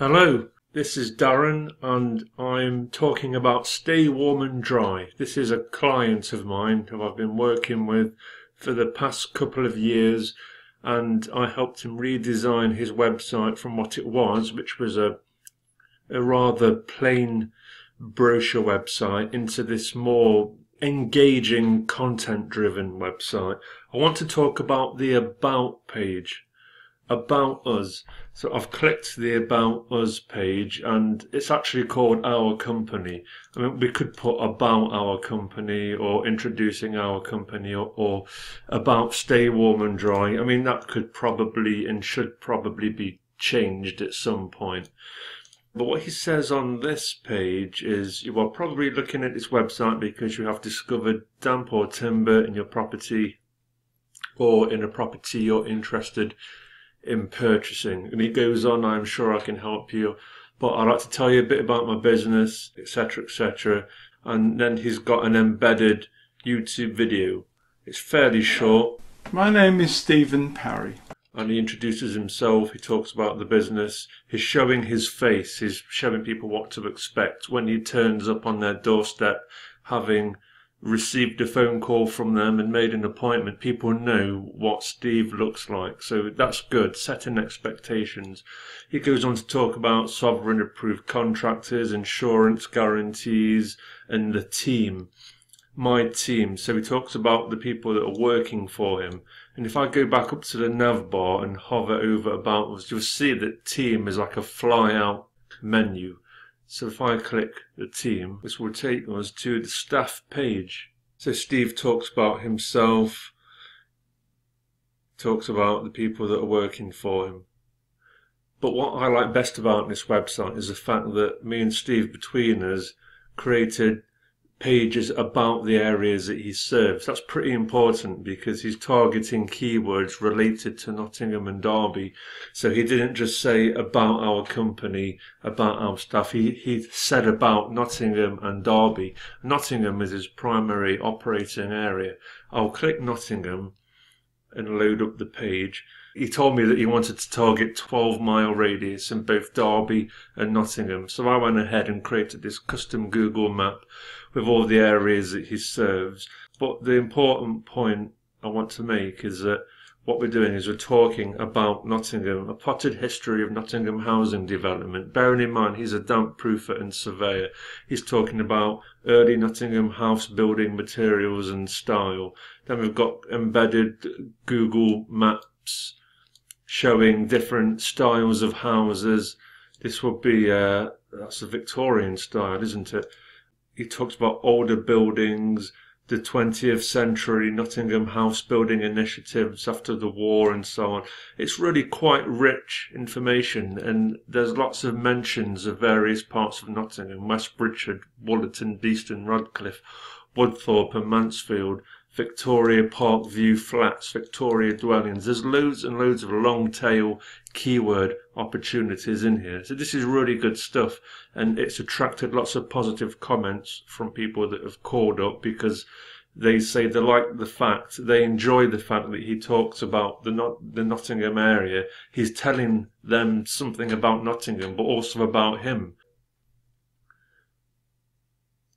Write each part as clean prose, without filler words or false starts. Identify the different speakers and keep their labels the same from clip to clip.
Speaker 1: Hello, this is Darren and I'm talking about Stay Warm and Dry. This is a client of mine who I've been working with for the past couple of years, and I helped him redesign his website from what it was, which was a rather plain brochure website, into this more engaging, content-driven website. I want to talk about the About page. About Us. So I've clicked the About Us page and it's actually called Our Company. I mean, we could put about our company or introducing our company or about Stay Warm and Dry. I mean, that could probably and should probably be changed at some point. But what he says on this page is you are probably looking at this website because you have discovered damp or timber in your property or in a property you're interested in purchasing. And he goes on, I'm sure I can help you, but I'd like to tell you a bit about my business, etc., etc. And then he's got an embedded YouTube video. It's fairly short.
Speaker 2: My name is Stephen Parry.
Speaker 1: And he introduces himself, he talks about the business, he's showing his face, he's showing people what to expect when he turns up on their doorstep, having received a phone call from them and made an appointment. People know what Steve looks like, so that's good, setting expectations. He goes on to talk about sovereign approved contractors, insurance guarantees, and the team, my team. So he talks about the people that are working for him. And if I go back up to the nav bar and hover over About Us, you'll see that team is like a fly out menu. So if I click the team, this will take us to the staff page. So Steve talks about himself, talks about the people that are working for him. But what I like best about this website is the fact that me and Steve, between us, created pages about the areas that he serves. That's pretty important because he's targeting keywords related to Nottingham and Derby. So he didn't just say about our company, about our staff. He said about Nottingham and Derby. Nottingham is his primary operating area. I'll click Nottingham and load up the page. He told me that he wanted to target 12-mile radius in both Derby and Nottingham. So I went ahead and created this custom Google map with all the areas that he serves. But the important point I want to make is that what we're doing is we're talking about Nottingham, a potted history of Nottingham housing development. Bearing in mind he's a damp proofer and surveyor. He's talking about early Nottingham house building materials and style. Then we've got embedded Google Maps showing different styles of houses. This would be, that's a Victorian style, isn't it? He talks about older buildings, the 20th century Nottingham house building initiatives after the war and so on. It's really quite rich information, and there's lots of mentions of various parts of Nottingham: West Bridgford, Wollerton, Beeston, Radcliffe, Woodthorpe and Mansfield, Victoria Park View Flats, Victoria Dwellings. There's loads and loads of long tail keyword opportunities in here. So this is really good stuff, and it's attracted lots of positive comments from people that have called up because they say they like the fact, they enjoy the fact that he talks about the Nottingham area. He's telling them something about Nottingham, but also about him.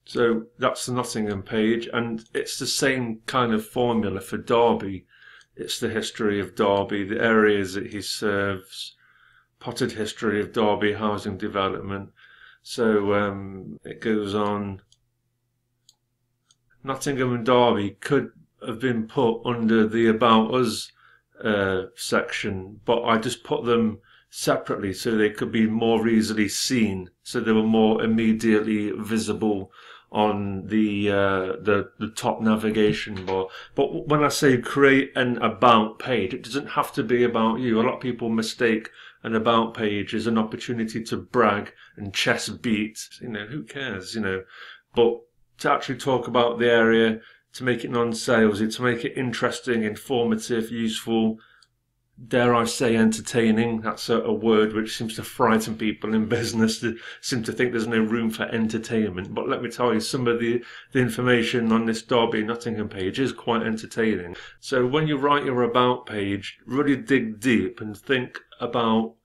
Speaker 1: So that's the Nottingham page, and it's the same kind of formula for Derby. It's the history of Derby, the areas that he serves, potted history of Derby housing development. So it goes on. Nottingham and Derby could have been put under the About Us section, but I just put them separately so they could be more easily seen, so they were more immediately visible on the top navigation bar. But when I say create an about page, it doesn't have to be about you. A lot of people mistake an about page as an opportunity to brag and chest beat. You know, who cares, you know? But to actually talk about the area, to make it non-salesy, to make it interesting, informative, useful, dare I say entertaining. That's a word which seems to frighten people in business. They seem to think there's no room for entertainment. But let me tell you, some of the information on this Derby Nottingham page is quite entertaining. So when you write your about page, really dig deep and think about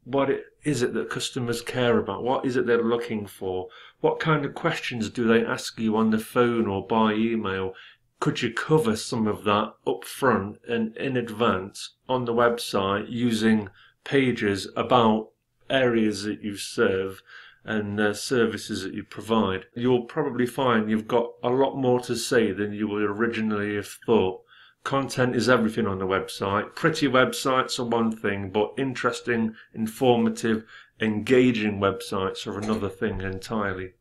Speaker 1: what it is it that customers care about? What is it they're looking for? What kind of questions do they ask you on the phone or by email? Could you cover some of that up front and in advance on the website using pages about areas that you serve and services that you provide? You'll probably find you've got a lot more to say than you would originally have thought. Content is everything on the website. Pretty websites are one thing, but interesting, informative, engaging websites are another thing entirely.